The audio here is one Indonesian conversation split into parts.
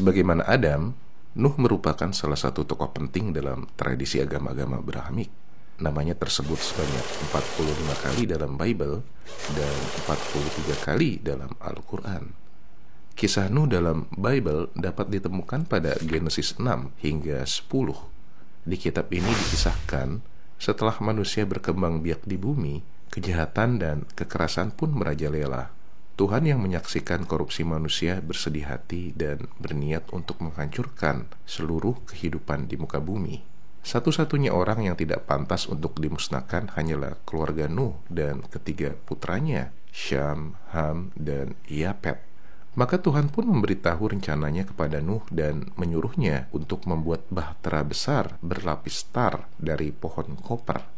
Sebagaimana Adam, Nuh merupakan salah satu tokoh penting dalam tradisi agama-agama Abrahamik. Namanya tersebut sebanyak 45 kali dalam Bible dan 43 kali dalam Al-Quran. Kisah Nuh dalam Bible dapat ditemukan pada Genesis 6 hingga 10. Di kitab ini dikisahkan setelah manusia berkembang biak di bumi, kejahatan dan kekerasan pun merajalela. Tuhan yang menyaksikan korupsi manusia bersedih hati dan berniat untuk menghancurkan seluruh kehidupan di muka bumi. Satu-satunya orang yang tidak pantas untuk dimusnahkan hanyalah keluarga Nuh dan ketiga putranya, Syam, Ham, dan Yafet. Maka Tuhan pun memberitahu rencananya kepada Nuh dan menyuruhnya untuk membuat bahtera besar berlapis tar dari pohon koper.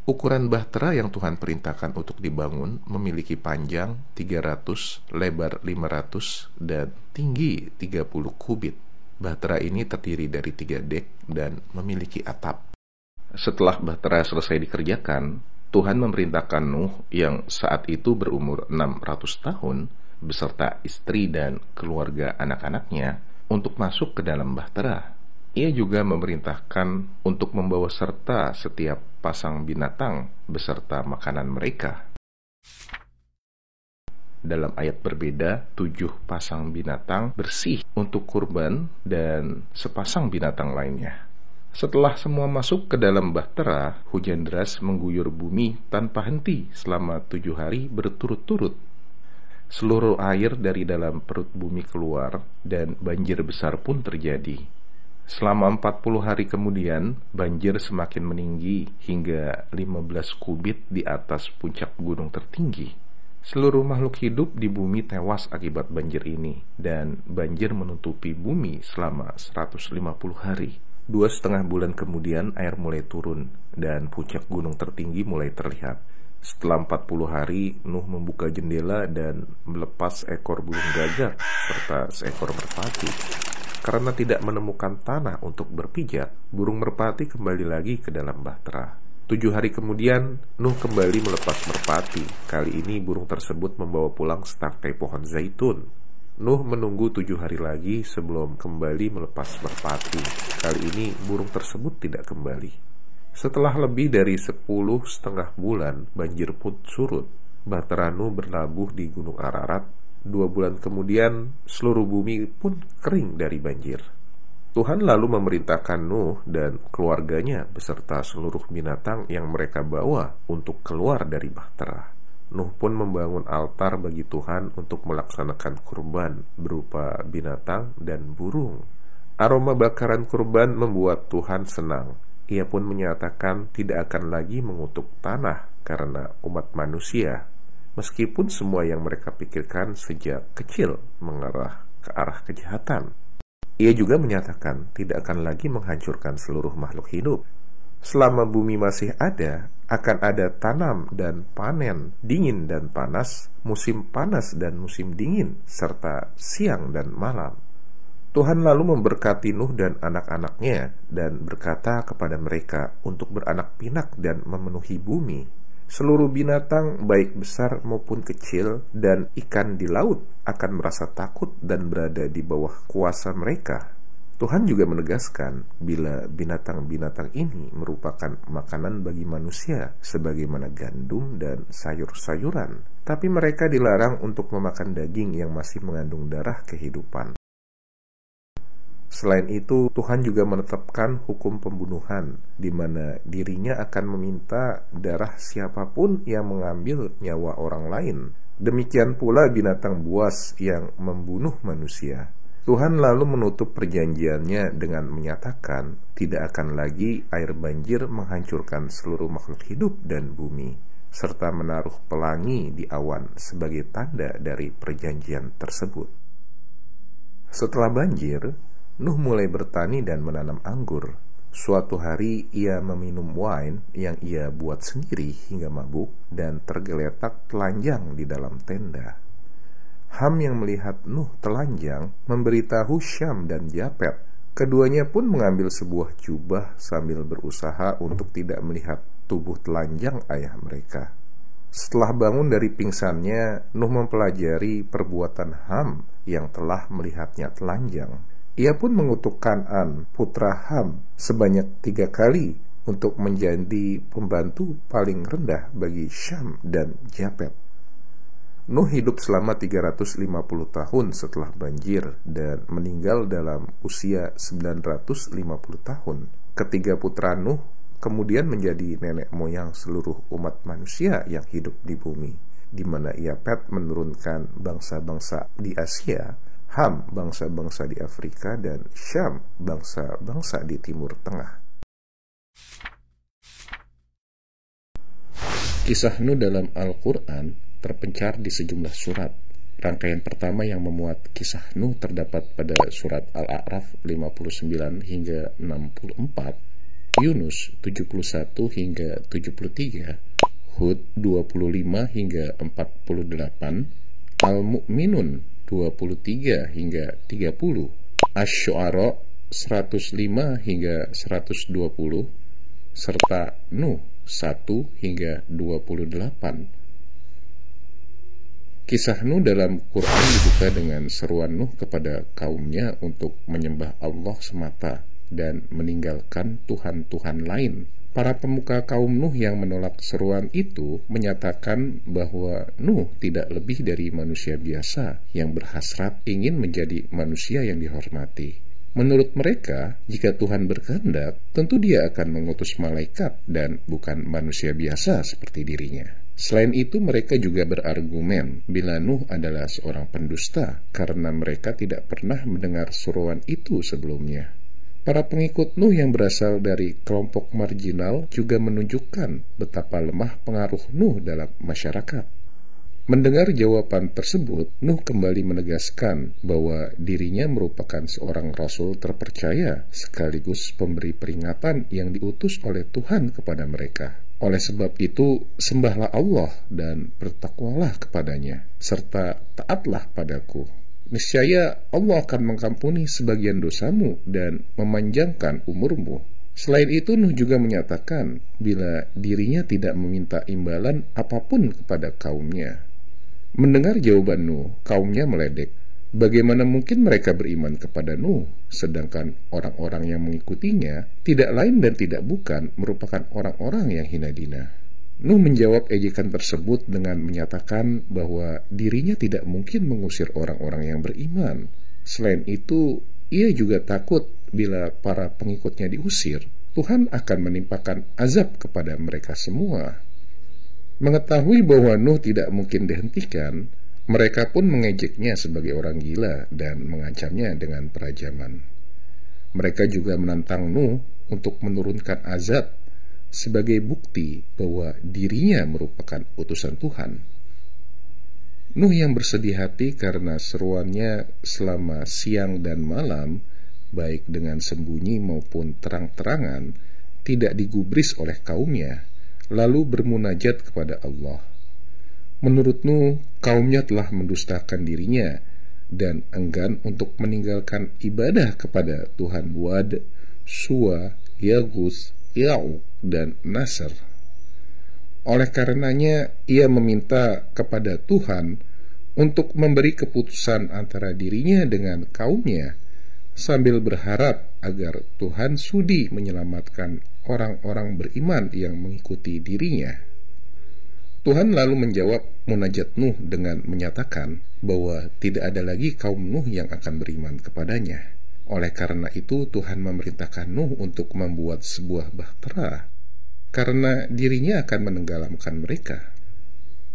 Ukuran bahtera yang Tuhan perintahkan untuk dibangun memiliki panjang 300, lebar 500, dan tinggi 30 kubit. Bahtera ini terdiri dari 3 dek dan memiliki atap. Setelah bahtera selesai dikerjakan, Tuhan memerintahkan Nuh yang saat itu berumur 600 tahun beserta istri dan keluarga anak-anaknya untuk masuk ke dalam bahtera. Ia juga memerintahkan untuk membawa serta setiap pasang binatang beserta makanan mereka. Dalam ayat berbeda, 7 pasang binatang bersih untuk kurban dan sepasang binatang lainnya. Setelah semua masuk ke dalam bahtera, hujan deras mengguyur bumi tanpa henti selama 7 hari berturut-turut. Seluruh air dari dalam perut bumi keluar dan banjir besar pun terjadi. Selama 40 hari kemudian, banjir semakin meninggi hingga 15 kubit di atas puncak gunung tertinggi. Seluruh makhluk hidup di bumi tewas akibat banjir ini, dan banjir menutupi bumi selama 150 hari. 2,5 bulan kemudian air mulai turun, dan puncak gunung tertinggi mulai terlihat. Setelah 40 hari, Nuh membuka jendela dan melepas ekor burung gagak serta seekor merpati. Karena tidak menemukan tanah untuk berpijak, burung merpati kembali lagi ke dalam bahtera. 7 hari kemudian, Nuh kembali melepas merpati. Kali ini burung tersebut membawa pulang setangkai pohon zaitun. Nuh menunggu 7 hari lagi sebelum kembali melepas merpati. Kali ini burung tersebut tidak kembali. Setelah lebih dari 10,5 bulan, banjir pun surut. Bahtera Nuh berlabuh di Gunung Ararat. 2 bulan kemudian, seluruh bumi pun kering dari banjir. Tuhan lalu memerintahkan Nuh dan keluarganya beserta seluruh binatang yang mereka bawa untuk keluar dari bahtera. Nuh pun membangun altar bagi Tuhan untuk melaksanakan kurban berupa binatang dan burung. Aroma bakaran kurban membuat Tuhan senang. Ia pun menyatakan tidak akan lagi mengutuk tanah karena umat manusia, meskipun semua yang mereka pikirkan sejak kecil mengarah ke arah kejahatan. Ia juga menyatakan tidak akan lagi menghancurkan seluruh makhluk hidup. Selama bumi masih ada, akan ada tanam dan panen, dingin dan panas, musim panas dan musim dingin, serta siang dan malam. Tuhan lalu memberkati Nuh dan anak-anaknya dan berkata kepada mereka untuk beranak pinak dan memenuhi bumi. Seluruh binatang, baik besar maupun kecil, dan ikan di laut akan merasa takut dan berada di bawah kuasa mereka. Tuhan juga menegaskan bila binatang-binatang ini merupakan makanan bagi manusia sebagaimana gandum dan sayur-sayuran, tapi mereka dilarang untuk memakan daging yang masih mengandung darah kehidupan. Selain itu, Tuhan juga menetapkan hukum pembunuhan, di mana dirinya akan meminta darah siapapun yang mengambil nyawa orang lain. Demikian pula binatang buas yang membunuh manusia. Tuhan lalu menutup perjanjiannya dengan menyatakan tidak akan lagi air banjir menghancurkan seluruh makhluk hidup dan bumi, serta menaruh pelangi di awan sebagai tanda dari perjanjian tersebut. Setelah banjir, Nuh mulai bertani dan menanam anggur. Suatu hari ia meminum wine yang ia buat sendiri hingga mabuk dan tergeletak telanjang di dalam tenda. Ham yang melihat Nuh telanjang memberitahu Syam dan Yafet. Keduanya pun mengambil sebuah jubah sambil berusaha untuk tidak melihat tubuh telanjang ayah mereka. Setelah bangun dari pingsannya, Nuh mempelajari perbuatan Ham yang telah melihatnya telanjang. Ia pun mengutuk Kan'an, putra Ham, sebanyak 3 kali untuk menjadi pembantu paling rendah bagi Syam dan Japet. Nuh hidup selama 350 tahun setelah banjir dan meninggal dalam usia 950 tahun. Ketiga putra Nuh kemudian menjadi nenek moyang seluruh umat manusia yang hidup di bumi, di mana Japet menurunkan bangsa-bangsa di Asia, Ham bangsa-bangsa di Afrika, dan Syam bangsa-bangsa di Timur Tengah. Kisah Nuh dalam Al-Quran terpencar di sejumlah surat. Rangkaian pertama yang memuat kisah Nuh terdapat pada surat Al-A'raf 59 hingga 64, Yunus 71 hingga 73, Hud 25 hingga 48, Al-Mu'minun 23 hingga 30, Asy-Syu'ara 105 hingga 120, serta Nuh 1 hingga 28. Kisah Nuh dalam Quran dibuka dengan seruan Nuh kepada kaumnya untuk menyembah Allah semata dan meninggalkan Tuhan-Tuhan lain. Para pemuka kaum Nuh yang menolak seruan itu menyatakan bahwa Nuh tidak lebih dari manusia biasa yang berhasrat ingin menjadi manusia yang dihormati. Menurut mereka, jika Tuhan berkehendak, tentu Dia akan mengutus malaikat dan bukan manusia biasa seperti dirinya. Selain itu, mereka juga berargumen bila Nuh adalah seorang pendusta karena mereka tidak pernah mendengar seruan itu sebelumnya. Para pengikut Nuh yang berasal dari kelompok marginal juga menunjukkan betapa lemah pengaruh Nuh dalam masyarakat. Mendengar jawaban tersebut, Nuh kembali menegaskan bahwa dirinya merupakan seorang rasul terpercaya sekaligus pemberi peringatan yang diutus oleh Tuhan kepada mereka. Oleh sebab itu, sembahlah Allah dan bertakwalah kepadanya, serta taatlah padaku. Niscaya Allah akan mengampuni sebagian dosamu dan memanjangkan umurmu. Selain itu, Nuh juga menyatakan bila dirinya tidak meminta imbalan apapun kepada kaumnya. Mendengar jawaban Nuh, kaumnya meledek. Bagaimana mungkin mereka beriman kepada Nuh, sedangkan orang-orang yang mengikutinya tidak lain dan tidak bukan merupakan orang-orang yang hina dina. Nuh menjawab ejekan tersebut dengan menyatakan bahwa dirinya tidak mungkin mengusir orang-orang yang beriman. Selain itu, ia juga takut bila para pengikutnya diusir, Tuhan akan menimpakan azab kepada mereka semua. Mengetahui bahwa Nuh tidak mungkin dihentikan, mereka pun mengejeknya sebagai orang gila dan mengancamnya dengan perajaman. Mereka juga menantang Nuh untuk menurunkan azab sebagai bukti bahwa dirinya merupakan utusan Tuhan. Nuh yang bersedih hati karena seruannya selama siang dan malam, baik dengan sembunyi maupun terang-terangan, tidak digubris oleh kaumnya, lalu bermunajat kepada Allah. Menurut Nuh, kaumnya telah mendustakan dirinya dan enggan untuk meninggalkan ibadah kepada Tuhan Wad, Suwa, Yagus, Ya'uq, dan Nasr. Oleh karenanya, ia meminta kepada Tuhan untuk memberi keputusan antara dirinya dengan kaumnya, sambil berharap agar Tuhan sudi menyelamatkan orang-orang beriman yang mengikuti dirinya. Tuhan lalu menjawab munajat Nuh dengan menyatakan bahwa tidak ada lagi kaum Nuh yang akan beriman kepadanya. Oleh karena itu, Tuhan memerintahkan Nuh untuk membuat sebuah bahtera, karena dirinya akan menenggelamkan mereka.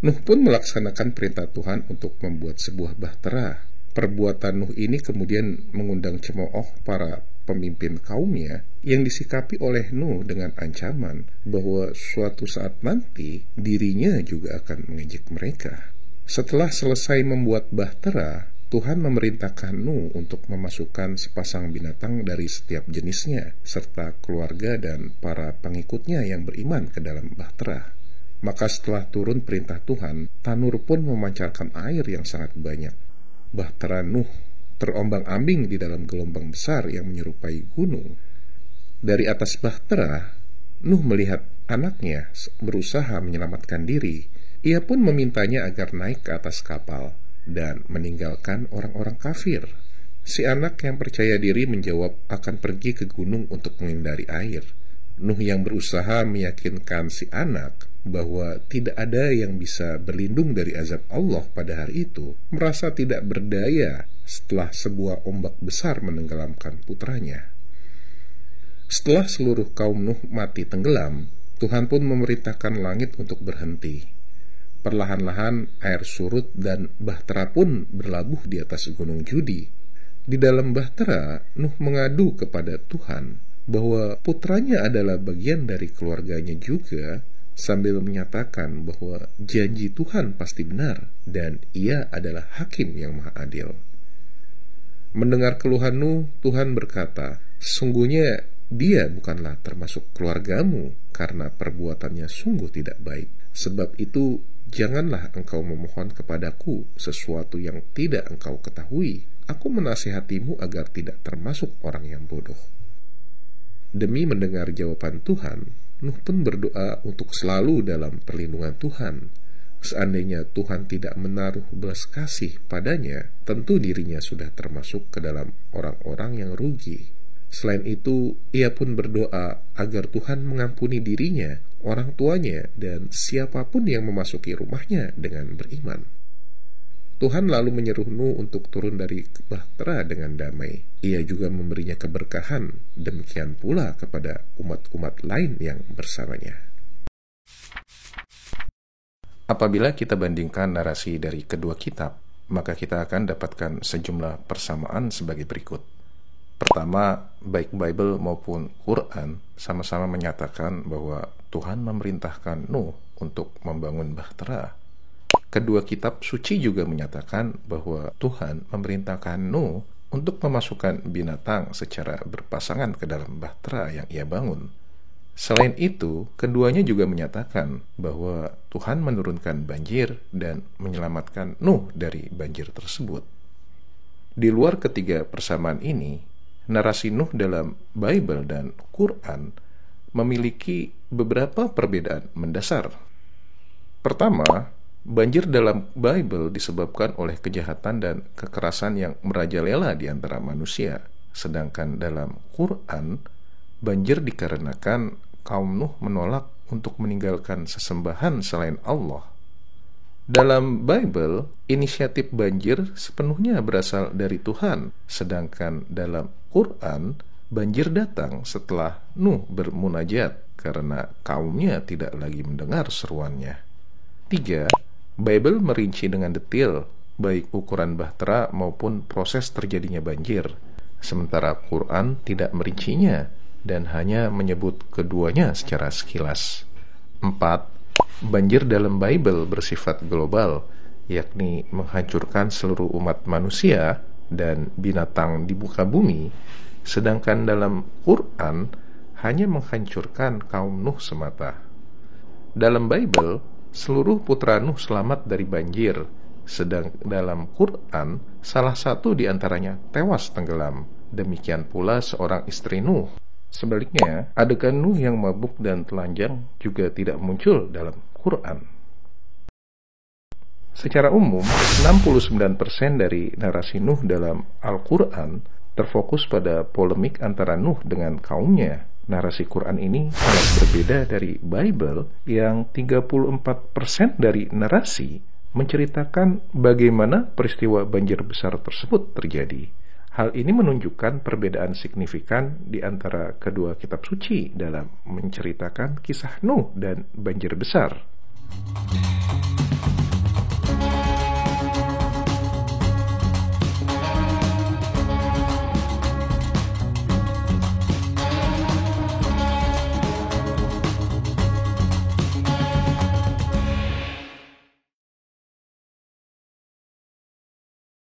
Nuh pun melaksanakan perintah Tuhan untuk membuat sebuah bahtera. Perbuatan Nuh ini kemudian mengundang cemooh para pemimpin kaumnya yang disikapi oleh Nuh dengan ancaman bahwa suatu saat nanti dirinya juga akan mengejek mereka. Setelah selesai membuat bahtera, Tuhan memerintahkan Nuh untuk memasukkan sepasang binatang dari setiap jenisnya serta keluarga dan para pengikutnya yang beriman ke dalam bahtera. Maka setelah turun perintah Tuhan, tanur pun memancarkan air yang sangat banyak. Bahtera Nuh terombang-ambing di dalam gelombang besar yang menyerupai gunung. Dari atas bahtera, Nuh melihat anaknya berusaha menyelamatkan diri. Ia pun memintanya agar naik ke atas kapal dan meninggalkan orang-orang kafir. Si anak yang percaya diri menjawab akan pergi ke gunung untuk menghindari air. Nuh yang berusaha meyakinkan si anak bahwa tidak ada yang bisa berlindung dari azab Allah pada hari itu, merasa tidak berdaya setelah sebuah ombak besar menenggelamkan putranya. Setelah seluruh kaum Nuh mati tenggelam, Tuhan pun memerintahkan langit untuk berhenti. Perlahan-lahan air surut dan bahtera pun berlabuh di atas gunung Judi. Di dalam bahtera, Nuh mengadu kepada Tuhan bahwa putranya adalah bagian dari keluarganya juga, sambil menyatakan bahwa janji Tuhan pasti benar dan ia adalah hakim yang maha adil. Mendengar keluhan Nuh, Tuhan berkata, "Sungguhnya dia bukanlah termasuk keluargamu karena perbuatannya sungguh tidak baik. Sebab itu janganlah engkau memohon kepadaku sesuatu yang tidak engkau ketahui. Aku menasihatimu agar tidak termasuk orang yang bodoh." Demi mendengar jawaban Tuhan, Nuh pun berdoa untuk selalu dalam perlindungan Tuhan. Seandainya Tuhan tidak menaruh belas kasih padanya, tentu dirinya sudah termasuk ke dalam orang-orang yang rugi. Selain itu, ia pun berdoa agar Tuhan mengampuni dirinya, orang tuanya, dan siapapun yang memasuki rumahnya dengan beriman. Tuhan lalu menyeru Nuh untuk turun dari bahtera dengan damai. Ia juga memberinya keberkahan, demikian pula kepada umat-umat lain yang bersamanya. Apabila kita bandingkan narasi dari kedua kitab, maka kita akan dapatkan sejumlah persamaan sebagai berikut. Pertama, baik Bible maupun Quran sama-sama menyatakan bahwa Tuhan memerintahkan Nuh untuk membangun bahtera. Kedua kitab suci juga menyatakan bahwa Tuhan memerintahkan Nuh untuk memasukkan binatang secara berpasangan ke dalam bahtera yang ia bangun. Selain itu, keduanya juga menyatakan bahwa Tuhan menurunkan banjir dan menyelamatkan Nuh dari banjir tersebut. Di luar ketiga persamaan ini, narasi Nuh dalam Bible dan Quran memiliki beberapa perbedaan mendasar. Pertama, banjir dalam Bible disebabkan oleh kejahatan dan kekerasan yang merajalela di antara manusia. Sedangkan dalam Quran, banjir dikarenakan kaum Nuh menolak untuk meninggalkan sesembahan selain Allah. Dalam Bible, inisiatif banjir sepenuhnya berasal dari Tuhan. Sedangkan dalam Quran, banjir datang setelah Nuh bermunajat karena kaumnya tidak lagi mendengar seruannya. 3. Bible merinci dengan detail baik ukuran bahtera maupun proses terjadinya banjir, sementara Quran tidak merincinya dan hanya menyebut keduanya secara sekilas. 4. Banjir dalam Bible bersifat global, yakni menghancurkan seluruh umat manusia dan binatang di muka bumi, sedangkan dalam Quran hanya menghancurkan kaum Nuh semata. Dalam Bible, seluruh putra Nuh selamat dari banjir, sedang dalam Quran salah satu di antaranya tewas tenggelam. Demikian pula seorang istri Nuh. Sebaliknya, adegan Nuh yang mabuk dan telanjang juga tidak muncul dalam Quran. Secara umum, 69% dari narasi Nuh dalam Al-Quran terfokus pada polemik antara Nuh dengan kaumnya. Narasi Quran ini sangat berbeda dari Bible yang 34% dari narasi menceritakan bagaimana peristiwa banjir besar tersebut terjadi. Hal ini menunjukkan perbedaan signifikan di antara kedua kitab suci dalam menceritakan kisah Nuh dan banjir besar.